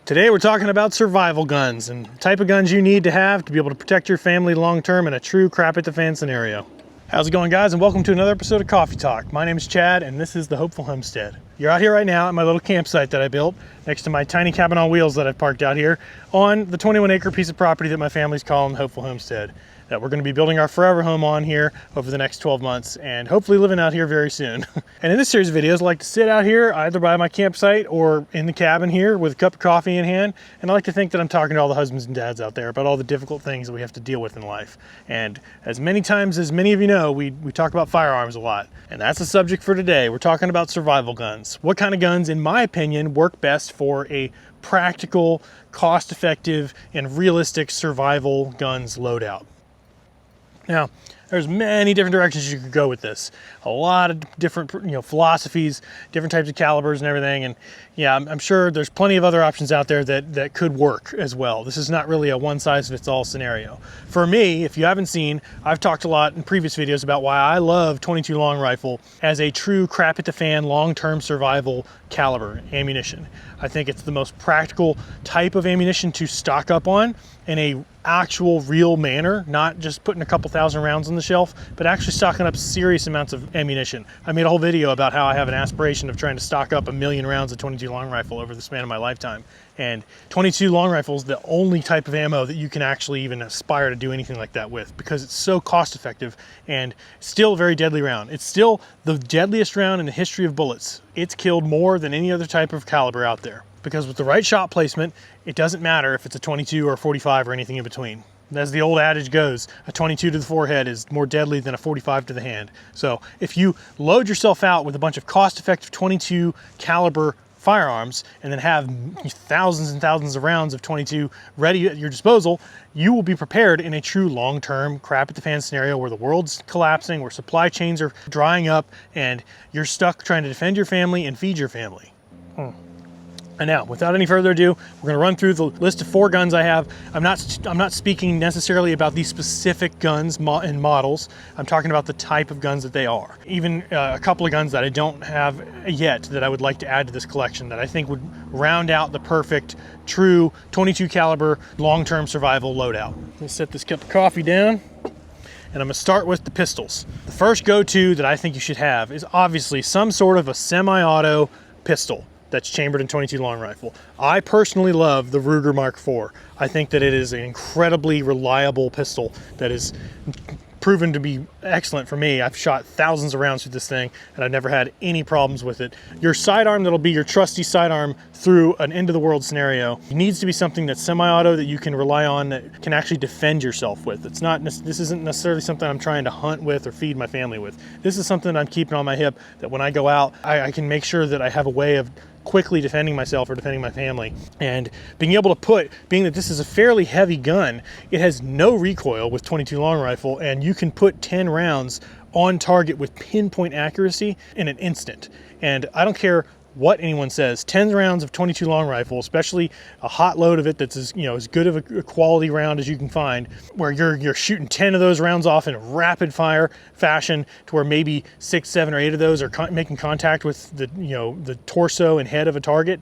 Today we're talking about survival guns and the type of guns you need to have to be able to protect your family long term in a true crap at the fan scenario. How's it going, guys, and welcome to another episode of Coffee Talk. My name is Chad and this is the Hopeful Homestead. You're out here right now at my little campsite that I built next to my tiny cabin on wheels that I've parked out here on the 21-acre piece of property that my family's calling Hopeful Homestead, that we're going to be building our forever home on here over the next 12 months and hopefully living out here very soon. And in this series of videos, I like to sit out here either by my campsite or in the cabin here with a cup of coffee in hand, and I like to think that I'm talking to all the husbands and dads out there about all the difficult things that we have to deal with in life. And as many times as many of you know, we talk about firearms a lot, and that's the subject for today. We're talking about survival guns. What kind of guns, in my opinion, work best for a practical, cost-effective, and realistic survival guns loadout. Now, there's many different directions you could go with this. A lot of different, philosophies, different types of calibers and everything. And yeah, I'm sure there's plenty of other options out there that could work as well. This is not really a one-size-fits-all scenario. For me, if you haven't seen, I've talked a lot in previous videos about why I love 22 long rifle as a true crap at the fan, long-term survival caliber ammunition. I think it's the most practical type of ammunition to stock up on in a actual real manner, not just putting a couple thousand rounds on the shelf, but actually stocking up serious amounts of ammunition. I made a whole video about how I have an aspiration of trying to stock up 1 million rounds of 22 long rifle over the span of my lifetime. And 22 long rifle is the only type of ammo that you can actually even aspire to do anything like that with, because it's so cost effective and still a very deadly round. It's still the deadliest round in the history of bullets. It's killed more than any other type of caliber out there, because with the right shot placement, it doesn't matter if it's a 22 or a 45 or anything in between. As the old adage goes, a 22 to the forehead is more deadly than a 45 to the hand. So if you load yourself out with a bunch of cost-effective 22 caliber firearms and then have thousands and thousands of rounds of 22 ready at your disposal, you will be prepared in a true long-term crap at the fan scenario where the world's collapsing, where supply chains are drying up, and you're stuck trying to defend your family and feed your family. And now, without any further ado, we're going to run through the list of 4 guns I have. I'm not speaking necessarily about these specific guns and models. I'm talking about the type of guns that they are. Even a couple of guns that I don't have yet that I would like to add to this collection that I think would round out the perfect, true 22 caliber long-term survival loadout. Let me set this cup of coffee down. And I'm going to start with the pistols. The first go-to that I think you should have is obviously some sort of a semi-auto pistol that's chambered in 22 long rifle. I personally love the Ruger Mark IV. I think that it is an incredibly reliable pistol that is proven to be excellent for me. I've shot thousands of rounds with this thing and I've never had any problems with it. Your sidearm that'll be your trusty sidearm through an end of the world scenario needs to be something that's semi-auto that you can rely on, that can actually defend yourself with. This isn't necessarily something I'm trying to hunt with or feed my family with. This is something that I'm keeping on my hip, that when I go out, I can make sure that I have a way of quickly defending myself or defending my family. And being able to being that this is a fairly heavy gun, it has no recoil with 22 long rifle, and you can put 10 rounds on target with pinpoint accuracy in an instant. And I don't care what anyone says, 10 rounds of 22 long rifle, especially a hot load of it that's as good of a quality round as you can find, where you're shooting 10 of those rounds off in rapid fire fashion, to where maybe 6, 7, or 8 of those are making contact with the torso and head of a target.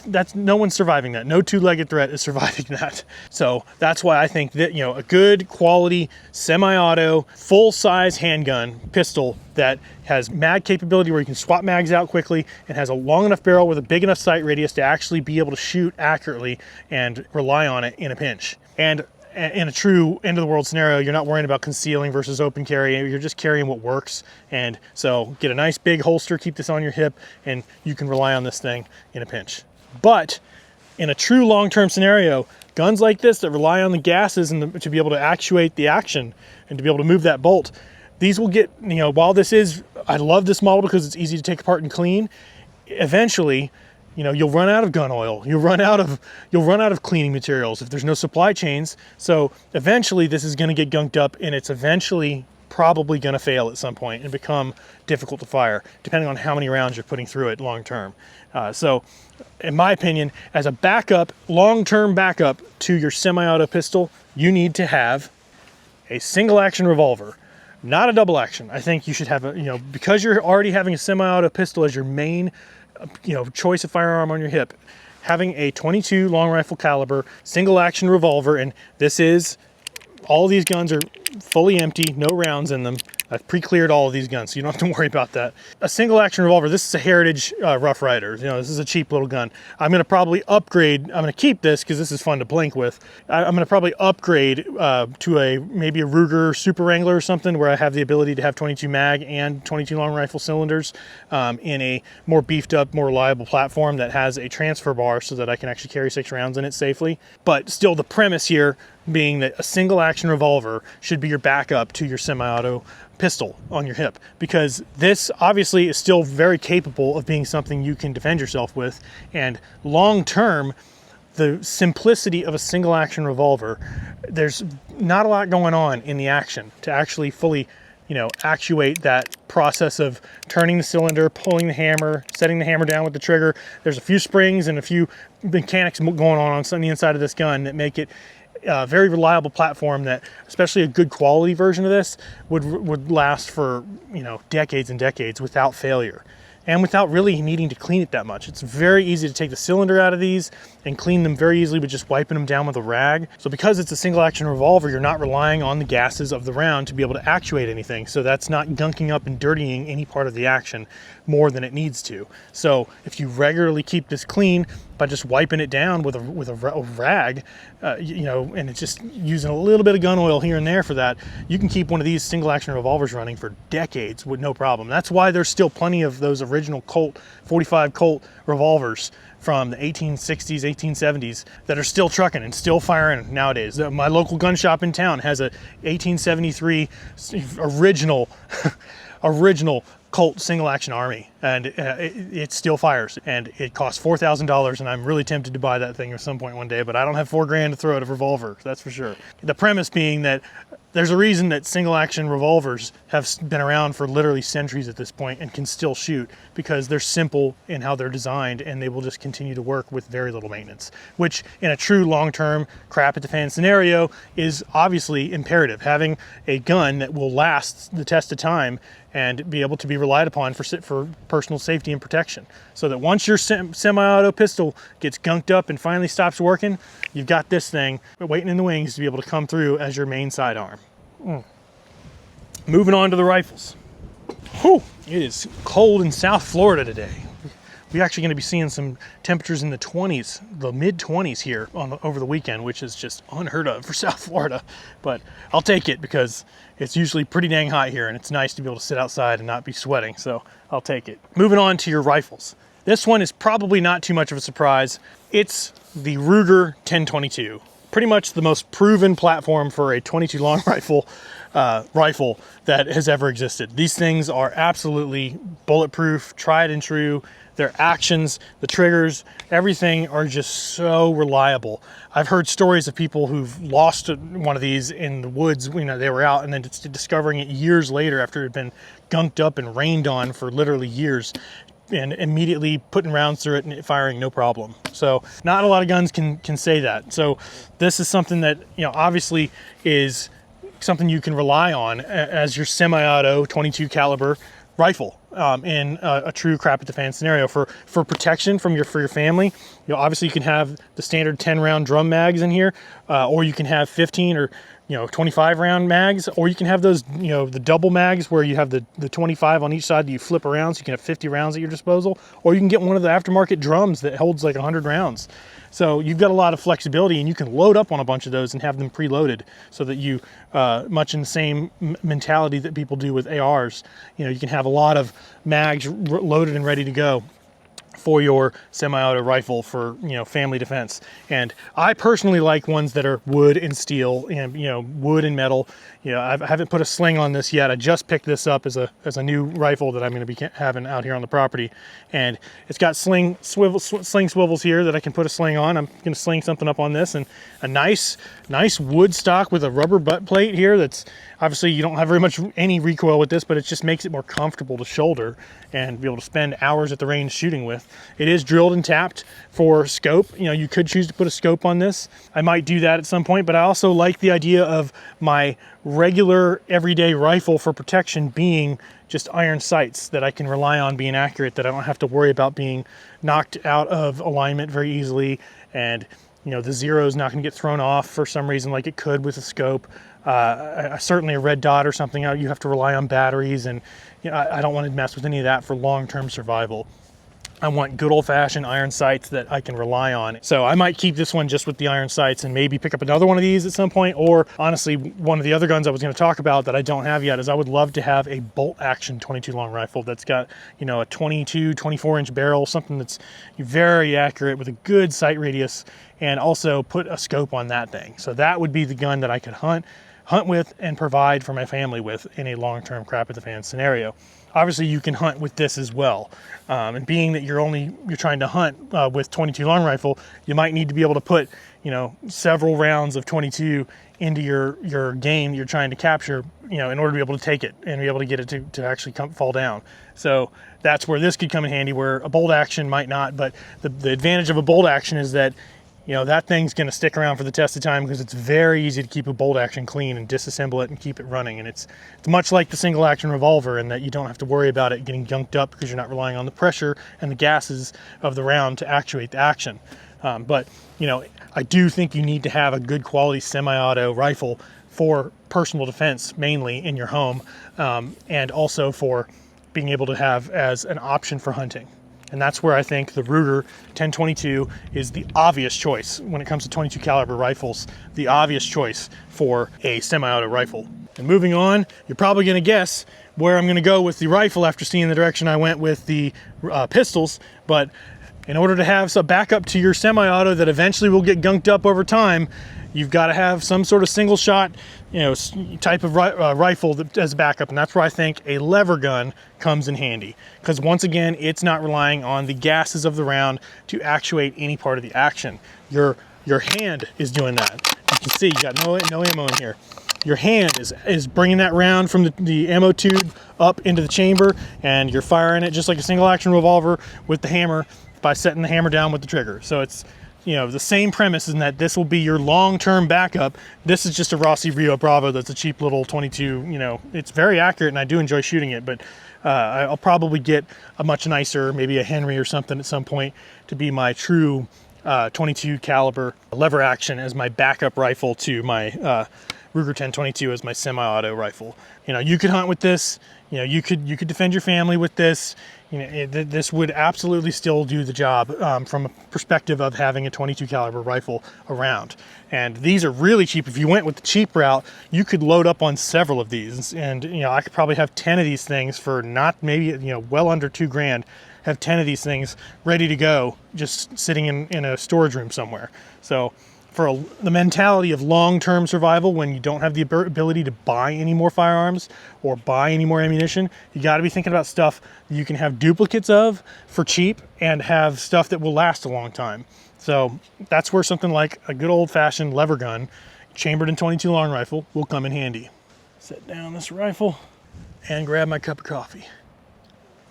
That's no one's surviving that. No two-legged threat is surviving that. So that's why I think that a good quality semi-auto full-size handgun pistol that has mag capability where you can swap mags out quickly and has a long enough barrel with a big enough sight radius to actually be able to shoot accurately and rely on it in a pinch. And in a true end of the world scenario, you're not worrying about concealing versus open carry. You're just carrying what works. And so get a nice big holster, keep this on your hip, and you can rely on this thing in a pinch. But in a true long-term scenario, guns like this that rely on the gases and to be able to actuate the action and to be able to move that bolt, these will get, while I love this model because it's easy to take apart and clean, eventually, you'll run out of gun oil. You'll run out of cleaning materials if there's no supply chains. So eventually this is going to get gunked up, and it's eventually probably going to fail at some point and become difficult to fire, depending on how many rounds you're putting through it long term. So in my opinion, as a backup, long-term backup to your semi-auto pistol, you need to have a single action revolver, not a double action. I think you should have because you're already having a semi-auto pistol as your main choice of firearm on your hip, having a 22 long rifle caliber single action revolver, and all these guns are fully empty, no rounds in them. I've pre-cleared all of these guns, so you don't have to worry about that. A single action revolver, this is a Heritage Rough Rider. This is a cheap little gun. I'm gonna probably upgrade, I'm gonna keep this because this is fun to blink with. I'm gonna probably upgrade to maybe a Ruger Super Wrangler or something where I have the ability to have 22 mag and 22 long rifle cylinders in a more beefed up, more reliable platform that has a transfer bar so that I can actually carry 6 rounds in it safely. But still, the premise here being that a single action revolver should be your backup to your semi-auto pistol on your hip, because this obviously is still very capable of being something you can defend yourself with. And long term, the simplicity of a single action revolver, there's not a lot going on in the action to actually fully actuate that process of turning the cylinder, pulling the hammer, setting the hammer down with the trigger. There's a few springs and a few mechanics going on the inside of this gun that make it a very reliable platform that, especially a good quality version of this, would last for decades and decades without failure, and without really needing to clean it that much. It's very easy to take the cylinder out of these and clean them very easily with just wiping them down with a rag. So because it's a single action revolver, you're not relying on the gases of the round to be able to actuate anything. So that's not gunking up and dirtying any part of the action more than it needs to. So if you regularly keep this clean by just wiping it down with a rag, and it's just using a little bit of gun oil here and there for that, you can keep one of these single action revolvers running for decades with no problem. That's why there's still plenty of those original Colt 45 Colt revolvers from the 1860s, 1870s that are still trucking and still firing nowadays. My local gun shop in town has a 1873 original Colt single action Army, and it still fires, and it costs $4,000, and I'm really tempted to buy that thing at some point one day, but I don't have $4,000 to throw at a revolver, that's for sure. The premise being that there's a reason that single action revolvers have been around for literally centuries at this point and can still shoot, because they're simple in how they're designed, and they will just continue to work with very little maintenance, which in a true long-term crap at the fan scenario is obviously imperative. Having a gun that will last the test of time and be able to be relied upon for personal safety and protection, so that once your semi-auto pistol gets gunked up and finally stops working, you've got this thing waiting in the wings to be able to come through as your main sidearm. Moving on to the rifles. Whew, it is cold in South Florida today. We're actually going to be seeing some temperatures in the 20s, the mid-20s here over the weekend, which is just unheard of for South Florida. But I'll take it because it's usually pretty dang hot here, and it's nice to be able to sit outside and not be sweating, so I'll take it. Moving on to your rifles. This one is probably not too much of a surprise. It's the Ruger 1022. Pretty much the most proven platform for a 22 long rifle that has ever existed. These things are absolutely bulletproof, tried and true. Their actions, the triggers, everything are just so reliable. I've heard stories of people who've lost one of these in the woods. They were out and then discovering it years later after it had been gunked up and rained on for literally years, and immediately putting rounds through it and firing no problem. So not a lot of guns can say that. So this is something that, obviously is something you can rely on as your semi-auto 22 caliber rifle in a true crap at the fan scenario for protection for your family. Obviously you can have the standard 10 round drum mags in here, or you can have 15 or 25 round mags, or you can have those, the double mags where you have the 25 on each side that you flip around, so you can have 50 rounds at your disposal, or you can get one of the aftermarket drums that holds like 100 rounds. So you've got a lot of flexibility, and you can load up on a bunch of those and have them preloaded so that you, much in the same mentality that people do with ARs, you can have a lot of mags loaded and ready to go for your semi-auto rifle for family defense. And I personally like ones that are wood and steel and wood and metal. I haven't put a sling on this yet. I just picked this up as a new rifle that I'm going to be having out here on the property, and it's got sling swivels here that I can put a sling on. I'm going to sling something up on this, and a nice wood stock with a rubber butt plate here. That's obviously, you don't have very much any recoil with this, but it just makes it more comfortable to shoulder and be able to spend hours at the range shooting with. with. It is drilled and tapped for scope. You know, you could choose to put a scope on this. I might do that at some point, but I also like the idea of my regular everyday rifle for protection being just iron sights that I can rely on being accurate, that I don't have to worry about being knocked out of alignment very easily. And, you know, the zero is not going to get thrown off for some reason like it could with a scope. Certainly a red dot or something, you have to rely on batteries, and you know, I don't want to mess with any of that for long-term survival. I want good old-fashioned iron sights that I can rely on. So I might keep this one just with the iron sights and maybe pick up another one of these at some point. Or honestly, one of the other guns I was going to talk about that I don't have yet is I would love to have a bolt action 22 long rifle that's got, you know, a 22, 24-inch barrel, something that's very accurate with a good sight radius, and also put a scope on that thing. So that would be the gun that I could hunt with and provide for my family with in a long-term crap at the fan scenario. Obviously you can hunt with this as well. And being that you're trying to hunt with 22 long rifle, you might need to be able to put, you know, several rounds of 22 into your game you're trying to capture, you know, in order to be able to take it and be able to get it to actually fall down. So that's where this could come in handy, where a bolt action might not. But the advantage of a bolt action is that, you know, that thing's going to stick around for the test of time, because it's very easy to keep a bolt action clean and disassemble it and keep it running. And it's much like the single action revolver in that you don't have to worry about it getting gunked up, because you're not relying on the pressure and the gases of the round to actuate the action. But, you know, I do think you need to have a good quality semi-auto rifle for personal defense, mainly in your home, and also for being able to have as an option for hunting. And that's where I think the Ruger 1022 is the obvious choice when it comes to 22 caliber rifles, the obvious choice for a semi-auto rifle. And moving on, you're probably going to guess where I'm going to go with the rifle after seeing the direction I went with the pistols. But in order to have some backup to your semi-auto that eventually will get gunked up over time, you've got to have some sort of single shot, you know, type of rifle that as backup. And that's where I think a lever gun comes in handy, because once again, it's not relying on the gases of the round to actuate any part of the action. Your hand is doing that. You can see you got no ammo in here. Your hand is bringing that round from the ammo tube up into the chamber, and you're firing it just like a single action revolver with the hammer by setting the hammer down with the trigger. So it's, you know, the same premise in that this will be your long-term backup. This is just a Rossi Rio Bravo that's a cheap little 22, you know, it's very accurate and I do enjoy shooting it, but I'll probably get a much nicer, maybe a Henry or something at some point, to be my true 22 caliber lever action as my backup rifle to my Ruger 1022 as my semi-auto rifle. You know, you could hunt with this, you know, you could defend your family with this. You know, this would absolutely still do the job from a perspective of having a 22 caliber rifle around. And these are really cheap. If you went with the cheap route, you could load up on several of these. And, you know, I could probably have 10 of these things for not maybe, you know, well under $2,000, have 10 of these things ready to go, just sitting in a storage room somewhere. So for the mentality of long-term survival, when you don't have the ability to buy any more firearms or buy any more ammunition, you got to be thinking about stuff that you can have duplicates of for cheap and have stuff that will last a long time. So that's where something like a good old-fashioned lever gun, chambered in 22 long rifle, will come in handy. Set down this rifle and grab my cup of coffee.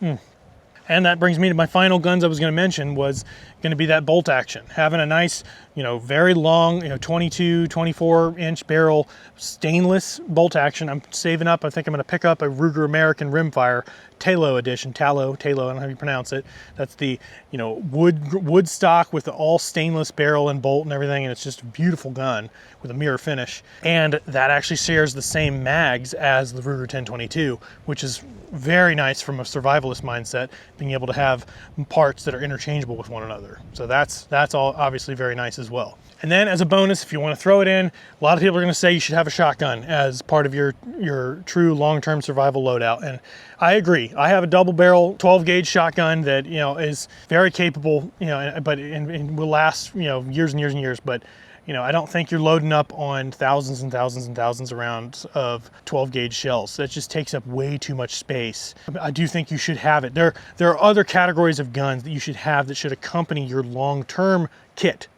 And that brings me to my final guns I was going to mention, was going to be that bolt action. Having a nice, you know, very long, you know, 22, 24-inch barrel stainless bolt action. I'm saving up. I think I'm going to pick up a Ruger American Rimfire Talo edition. Talo, I don't know how you pronounce it. That's the, you know, wood stock with the all stainless barrel and bolt and everything, and it's just a beautiful gun with a mirror finish. And that actually shares the same mags as the Ruger 1022, which is very nice from a survivalist mindset, being able to have parts that are interchangeable with one another. So that's all obviously very nice as well. And then as a bonus, if you want to throw it in, a lot of people are going to say you should have a shotgun as part of your true long-term survival loadout. And I agree. I have a double barrel 12 gauge shotgun that, you know, is very capable, you know, but and will last, you know, years and years and years. But, You know, I don't think you're loading up on thousands and thousands and thousands of rounds of 12 gauge shells. That just takes up way too much space. I do think you should have it. There are other categories of guns that you should have that should accompany your long-term kit.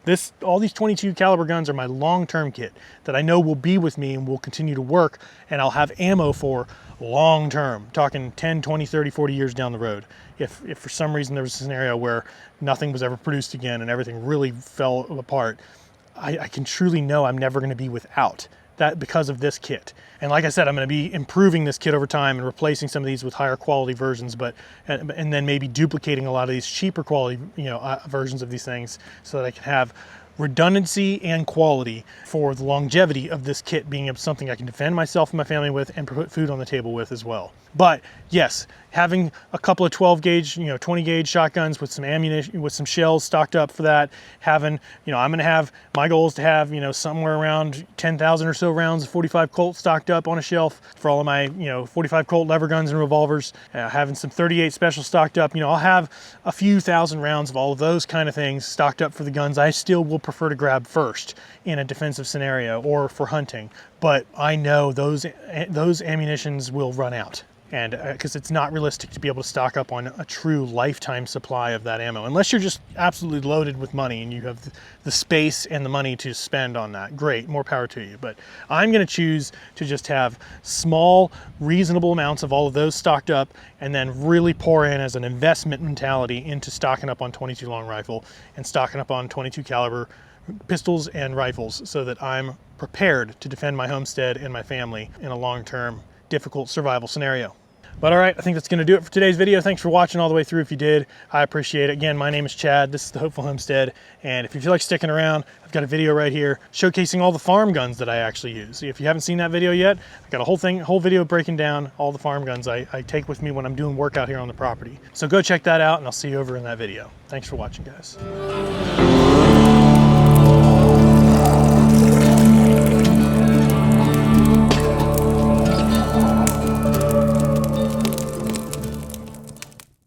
All these 22 caliber guns are my long-term kit that I know will be with me and will continue to work, and I'll have ammo for long-term, talking 10, 20, 30, 40 years down the road. If for some reason there was a scenario where nothing was ever produced again and everything really fell apart, I can truly know I'm never going to be without that because of this kit. And like I said, I'm going to be improving this kit over time and replacing some of these with higher quality versions, and then maybe duplicating a lot of these cheaper quality, versions of these things so that I can have redundancy and quality for the longevity of this kit being something I can defend myself and my family with and put food on the table with as well. But yes, having a couple of 12 gauge, 20 gauge shotguns with some ammunition, with some shells stocked up for that, having, I'm going to have, my goal is to have, somewhere around 10,000 or so rounds of 45 Colt stocked up on a shelf for all of my, 45 Colt lever guns and revolvers, having some 38 special stocked up. I'll have a few thousand rounds of all of those kind of things stocked up for the guns I still will prefer to grab first in a defensive scenario or for hunting. But I know those ammunitions will run out. And because it's not realistic to be able to stock up on a true lifetime supply of that ammo, unless you're just absolutely loaded with money and you have the space and the money to spend on that. Great, more power to you. But I'm going to choose to just have small, reasonable amounts of all of those stocked up, and then really pour in as an investment mentality into stocking up on 22 long rifle and stocking up on 22 caliber pistols and rifles, so that I'm prepared to defend my homestead and my family in a long-term, difficult survival scenario. But all right, I think that's going to do it for today's video. Thanks for watching all the way through. If you did, I appreciate it. Again, my name is Chad. This is the Hopeful Homestead. And if you feel like sticking around, I've got a video right here showcasing all the farm guns that I actually use. If you haven't seen that video yet, I've got a whole video breaking down all the farm guns I take with me when I'm doing work out here on the property. So go check that out, and I'll see you over in that video. Thanks for watching, guys.